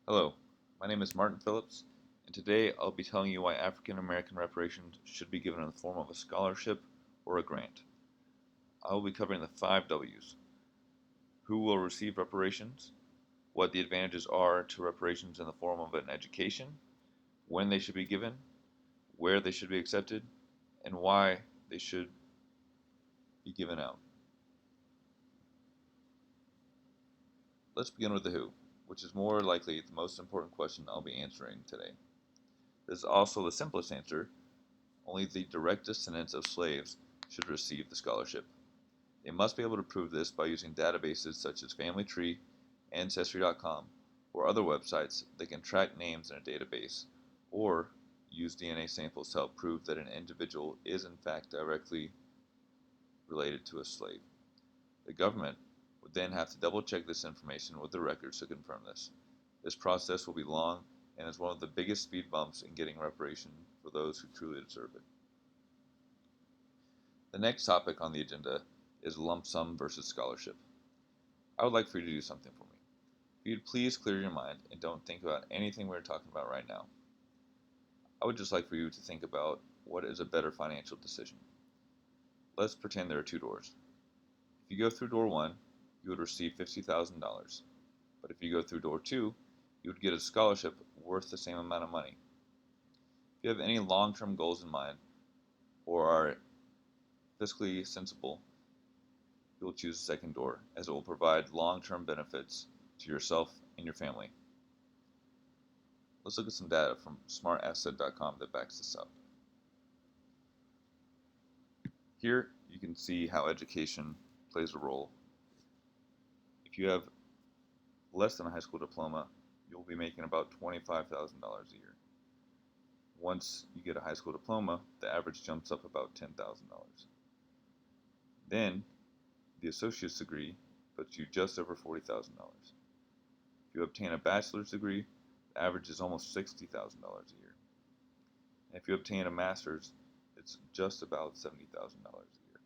Hello, my name is Martin Phillips, and today I'll be telling you why African American reparations should be given in the form of a scholarship or a grant. I will be covering the 5 W's: who will receive reparations, what the advantages are to reparations in the form of an education, when they should be given, where they should be accepted, and why they should be given out. Let's begin with the who, which is more likely the most important question I'll be answering today. This is also the simplest answer. Only the direct descendants of slaves should receive the scholarship. They must be able to prove this by using databases such as FamilyTree, Ancestry.com, or other websites that can track names in a database, or use DNA samples to help prove that an individual is in fact directly related to a slave. The government would then have to double check this information with the records to confirm this. This process will be long and is one of the biggest speed bumps in getting reparation for those who truly deserve it. The next topic on the agenda is lump sum versus scholarship. I would like for you to do something for me. If you'd please clear your mind and don't think about anything we're talking about right now. I would just like for you to think about what is a better financial decision. Let's pretend there are two doors. If you go through door one, you would receive $50,000. But if you go through door two, you would get a scholarship worth the same amount of money. If you have any long-term goals in mind or are fiscally sensible, you will choose the second door, as it will provide long-term benefits to yourself and your family. Let's look at some data from smartasset.com that backs this up. Here you can see how education plays a role. If you have less than a high school diploma, you'll be making about $25,000 a year. Once you get a high school diploma, the average jumps up about $10,000. Then the associate's degree puts you just over $40,000. If you obtain a bachelor's degree, the average is almost $60,000 a year. And if you obtain a master's, it's just about $70,000 a year.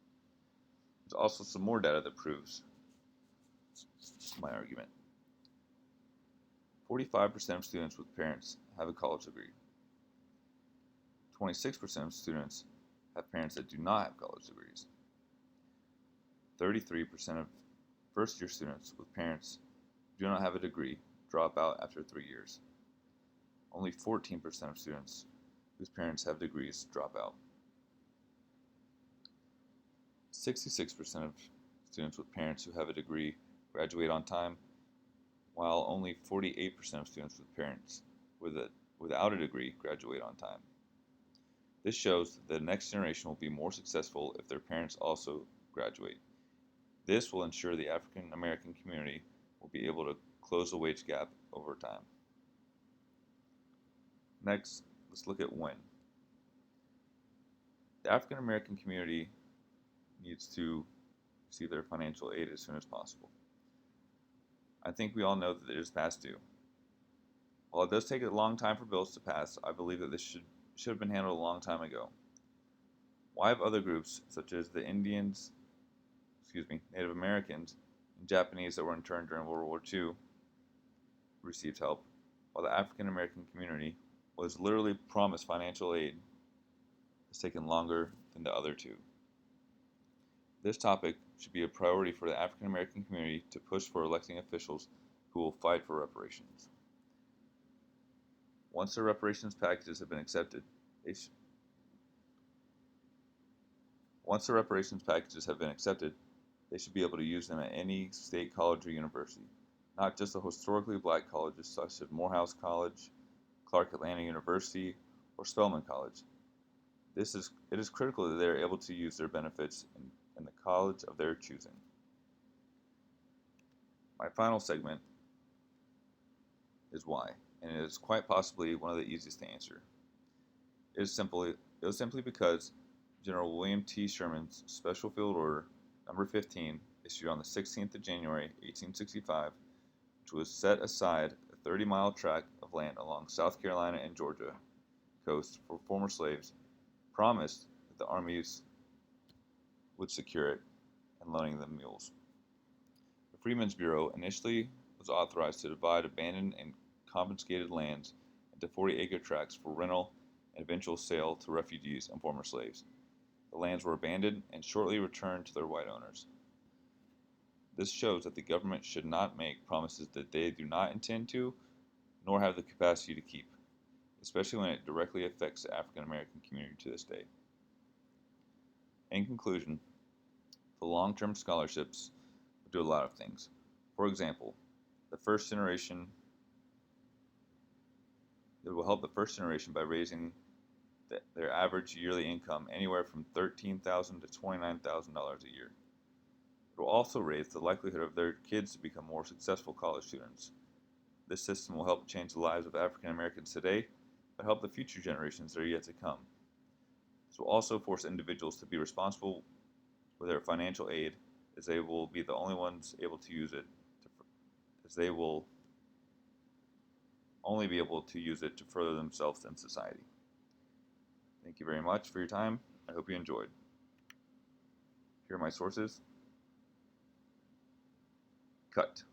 There's also some more data that proves my argument. 45% of students with parents have a college degree. 26% of students have parents that do not have college degrees. 33% of first-year students with parents who do not have a degree drop out after 3 years. Only 14% of students whose parents have degrees drop out. 66% of students with parents who have a degree graduate on time, while only 48% of students with parents without a degree graduate on time. This shows that the next generation will be more successful if their parents also graduate. This will ensure the African American community will be able to close the wage gap over time. Next, let's look at when. The African American community needs to receive their financial aid as soon as possible. I think we all know that it is past due. While it does take a long time for bills to pass, I believe that this should have been handled a long time ago. Why have other groups, such as the Native Americans, and Japanese that were interned during World War II, received help, while the African American community was literally promised financial aid, has taken longer than the other two? This topic should be a priority for the African American community to push for electing officials who will fight for reparations. Once the reparations packages have been accepted, they should be able to use them at any state college or university, not just the historically black colleges such as Morehouse College, Clark Atlanta University, or Spelman College. It is critical that they are able to use their benefits in the college of their choosing. My final segment is why, and it is quite possibly one of the easiest to answer. It was simply because General William T. Sherman's Special Field Order Number 15, issued on the 16th of January, 1865, which was set aside a 30-mile tract of land along South Carolina and Georgia coast for former slaves, promised that the armies would secure it and loaning them mules. The Freedmen's Bureau initially was authorized to divide abandoned and confiscated lands into 40-acre tracts for rental and eventual sale to refugees and former slaves. The lands were abandoned and shortly returned to their white owners. This shows that the government should not make promises that they do not intend to, nor have the capacity to keep, especially when it directly affects the African American community to this day. In conclusion, the long-term scholarships will do a lot of things. For example, it will help the first generation by raising their average yearly income anywhere from $13,000 to $29,000 a year. It will also raise the likelihood of their kids to become more successful college students. This system will help change the lives of African Americans today, but help the future generations that are yet to come. This will also force individuals to be responsible with their financial aid, as they will be the only ones able to use it, as they will only be able to use it to further themselves and society. Thank you very much for your time. I hope you enjoyed. Here are my sources. Cut.